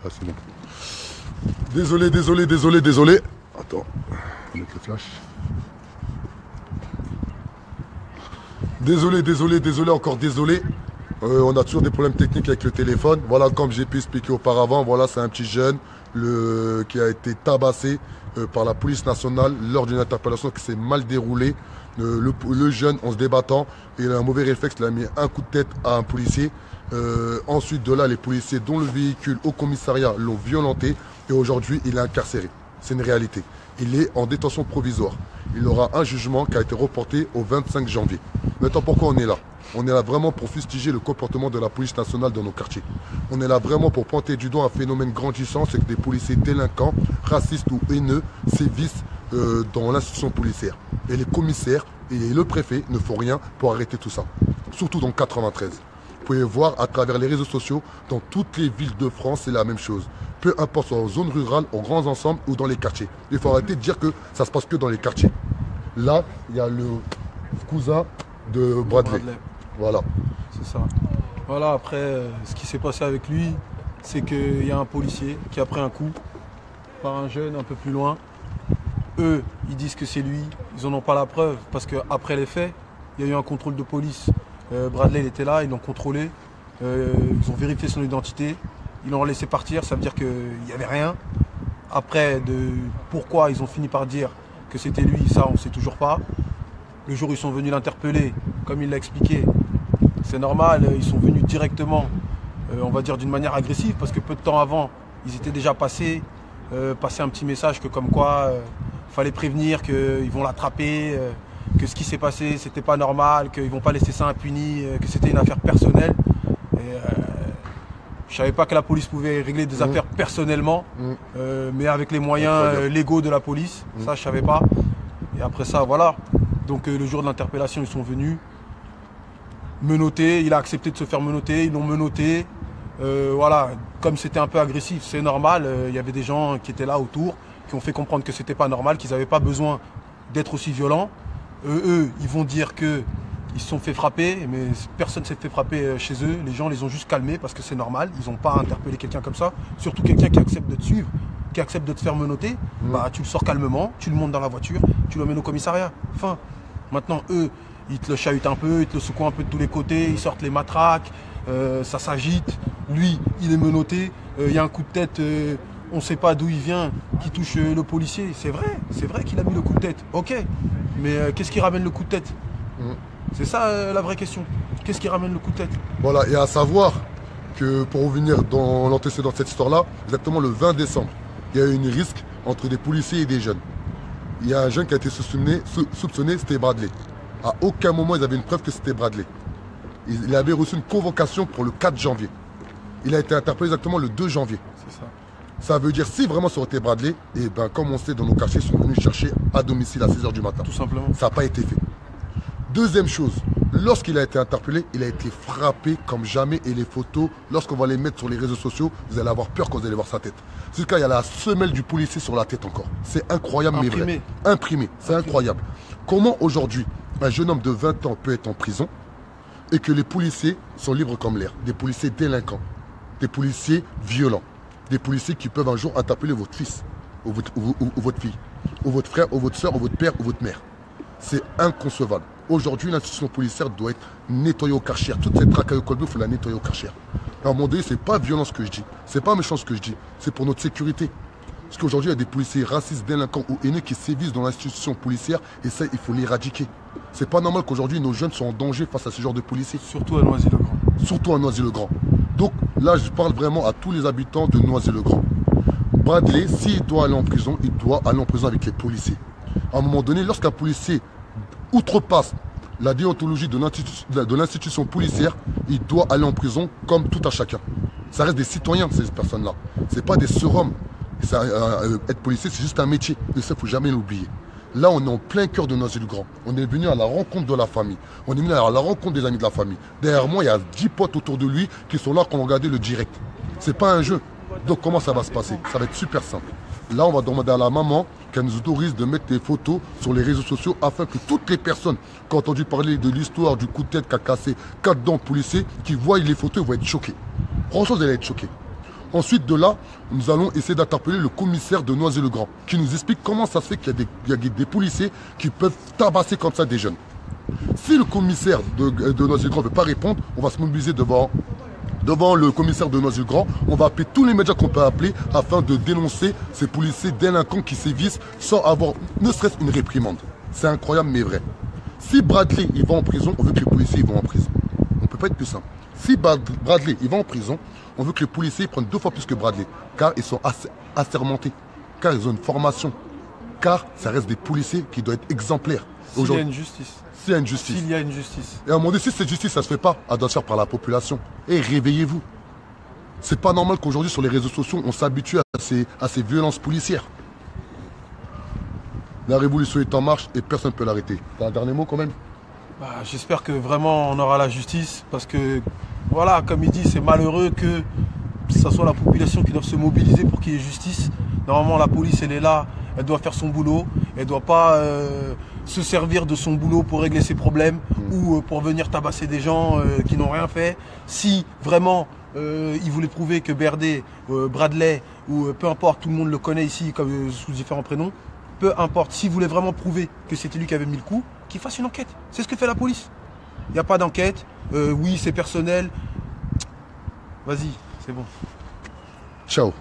Ah, c'est bon. Désolé, désolé, désolé, désolé. Attends, on va mettre le flash. Désolé, désolé, désolé, encore désolé. On a toujours des problèmes techniques avec le téléphone. Voilà, comme j'ai pu expliquer auparavant, voilà, c'est un petit jeune qui a été tabassé par la police nationale lors d'une interpellation qui s'est mal déroulée. Le jeune, en se débattant, il a un mauvais réflexe, il a mis un coup de tête à un policier. Ensuite de là, les policiers dont le véhicule au commissariat l'ont violenté et aujourd'hui, il est incarcéré. C'est une réalité. Il est en détention provisoire. Il aura un jugement qui a été reporté au 25 janvier. Maintenant, pourquoi on est là? On est là vraiment pour fustiger le comportement de la police nationale dans nos quartiers. On est là vraiment pour pointer du doigt un phénomène grandissant, c'est que des policiers délinquants, racistes ou haineux sévissent dans l'institution policière. Et les commissaires et le préfet ne font rien pour arrêter tout ça. Surtout dans le 93. Vous pouvez voir à travers les réseaux sociaux, dans toutes les villes de France, c'est la même chose. Peu importe, soit en zone rurale, aux grands ensembles ou dans les quartiers. Il faut arrêter de dire que ça se passe que dans les quartiers. Là, il y a le cousin de Bradley. Voilà. C'est ça. Voilà, après, ce qui s'est passé avec lui, c'est qu'il y a un policier qui a pris un coup par un jeune un peu plus loin. Eux, ils disent que c'est lui, ils n'en ont pas la preuve, parce qu'après les faits, il y a eu un contrôle de police. Bradley, il était là, ils l'ont contrôlé, ils ont vérifié son identité, ils l'ont laissé partir, ça veut dire qu'il n'y avait rien. Après, pourquoi ils ont fini par dire que c'était lui, ça on ne sait toujours pas. Le jour où ils sont venus l'interpeller, comme il l'a expliqué, c'est normal, ils sont venus directement, on va dire d'une manière agressive, parce que peu de temps avant, ils étaient déjà passés un petit message que comme quoi fallait prévenir qu'ils vont l'attraper, que ce qui s'est passé c'était pas normal, qu'ils vont pas laisser ça impuni, que c'était une affaire personnelle. Et, je savais pas que la police pouvait régler des affaires personnellement, mais avec les moyens légaux de la police, ça je savais pas. Et après ça, voilà. Donc le jour de l'interpellation, ils sont venus menottés, il a accepté de se faire menotter, ils l'ont menotté. Voilà, comme c'était un peu agressif, c'est normal, il y avait des gens qui étaient là autour, qui ont fait comprendre que c'était pas normal, qu'ils n'avaient pas besoin d'être aussi violents. Eux, ils vont dire qu'ils se sont fait frapper, mais personne ne s'est fait frapper chez eux. Les gens les ont juste calmés parce que c'est normal, ils n'ont pas interpellé quelqu'un comme ça. Surtout quelqu'un qui accepte de te suivre, qui accepte de te faire menotter, bah tu le sors calmement, tu le montes dans la voiture, tu l'emmènes au commissariat. Enfin, maintenant eux, ils te le chahutent un peu, ils te le secouent un peu de tous les côtés, ils sortent les matraques, ça s'agite. Lui, il est menotté, il y a un coup de tête, on ne sait pas d'où il vient, qui touche le policier. C'est vrai qu'il a mis le coup de tête, ok. Mais qu'est-ce qui ramène le coup de tête? C'est ça la vraie question. Qu'est-ce qui ramène le coup de tête? Voilà, et à savoir que pour revenir dans l'antécédent de cette histoire-là, exactement le 20 décembre, il y a eu une risque entre des policiers et des jeunes. Il y a un jeune qui a été soupçonné, c'était Bradley. À aucun moment ils avaient une preuve que c'était Bradley. Il avait reçu une convocation pour le 4 janvier. Il a été interpellé exactement le 2 janvier. C'est ça. Ça veut dire, si vraiment ça aurait été Bradley, et ben comme on sait, dans nos quartiers, ils sont venus chercher à domicile à 6h du matin. Tout simplement. Ça n'a pas été fait. Deuxième chose, lorsqu'il a été interpellé, il a été frappé comme jamais. Et les photos, lorsqu'on va les mettre sur les réseaux sociaux, vous allez avoir peur quand vous allez voir sa tête. C'est le cas, il y a la semelle du policier sur la tête encore. C'est incroyable, mais vrai. Imprimé. C'est incroyable. Comment aujourd'hui, un jeune homme de 20 ans peut être en prison et que les policiers sont libres comme l'air? Des policiers délinquants, des policiers violents, des policiers qui peuvent un jour interpeller votre fils, ou votre fille, ou votre frère, ou votre soeur, ou votre père, ou votre mère. C'est inconcevable. Aujourd'hui, l'institution policière doit être nettoyée au Karcher. Toute cette racaille au Colbert, il faut la nettoyer au Karcher. À un moment donné, c'est pas violent ce que je dis, c'est pas méchant ce que je dis, c'est pour notre sécurité. Parce qu'aujourd'hui, il y a des policiers racistes, délinquants ou haineux qui sévissent dans l'institution policière et ça, il faut l'éradiquer. C'est pas normal qu'aujourd'hui nos jeunes soient en danger face à ce genre de policiers. Surtout à Noisy-le-Grand. Surtout à Noisy-le-Grand. Donc là, je parle vraiment à tous les habitants de Noisy-le-Grand. Bradley, s'il doit aller en prison, il doit aller en prison avec les policiers. À un moment donné, lorsqu'un policier outrepasse la déontologie de l'institution policière, il doit aller en prison comme tout à chacun. Ça reste des citoyens, ces personnes-là. C'est pas des surhommes. Être policier, c'est juste un métier. Et ça, il ne faut jamais l'oublier. Là, on est en plein cœur de Noisy-le-Grand. On est venu à la rencontre de la famille. On est venu à la rencontre des amis de la famille. Derrière moi, il y a 10 potes autour de lui qui sont là quand on regardait le direct. C'est pas un jeu. Donc, comment ça va se passer? Ça va être super simple. Là, on va demander à la maman qu'elle nous autorise de mettre des photos sur les réseaux sociaux afin que toutes les personnes qui ont entendu parler de l'histoire du coup de tête qu'a cassé 4 dents policiers, qui voient les photos, vont être choquées. Franchement, vous allez être choqués. Ensuite de là, nous allons essayer d'interpeller le commissaire de Noisy-le-Grand qui nous explique comment ça se fait qu'il y a des policiers qui peuvent tabasser comme ça des jeunes. Si le commissaire de Noisy-le-Grand ne veut pas répondre, on va se mobiliser devant le commissaire de Noisy-le-Grand. On va appeler tous les médias qu'on peut appeler afin de dénoncer ces policiers délinquants qui sévissent sans avoir ne serait-ce une réprimande. C'est incroyable mais vrai. Si Bradley il va en prison, on veut que les policiers vont en prison. On ne peut pas être plus simple. Si Bradley il va en prison, on veut que les policiers prennent 2 fois plus que Bradley. Car ils sont assermentés. Car ils ont une formation. Car ça reste des policiers qui doivent être exemplaires. S'il y a une justice. S'il y a une justice. S'il y a une justice. Et à un moment donné, si cette justice, ça se fait pas, elle doit se faire par la population. Et réveillez-vous. C'est pas normal qu'aujourd'hui, sur les réseaux sociaux, on s'habitue à ces violences policières. La révolution est en marche et personne ne peut l'arrêter. T'as un dernier mot quand même? J'espère que vraiment on aura la justice parce que, voilà, comme il dit, c'est malheureux que ce soit la population qui doit se mobiliser pour qu'il y ait justice. Normalement, la police, elle est là, elle doit faire son boulot, elle ne doit pas se servir de son boulot pour régler ses problèmes ou pour venir tabasser des gens qui n'ont rien fait. Si vraiment il voulait prouver que Bradley ou peu importe, tout le monde le connaît ici comme, sous différents prénoms, peu importe, s'il voulait vraiment prouver que c'était lui qui avait mis le coup, qu'il fasse une enquête. C'est ce que fait la police. Il n'y a pas d'enquête. Oui, c'est personnel. Vas-y, c'est bon. Ciao.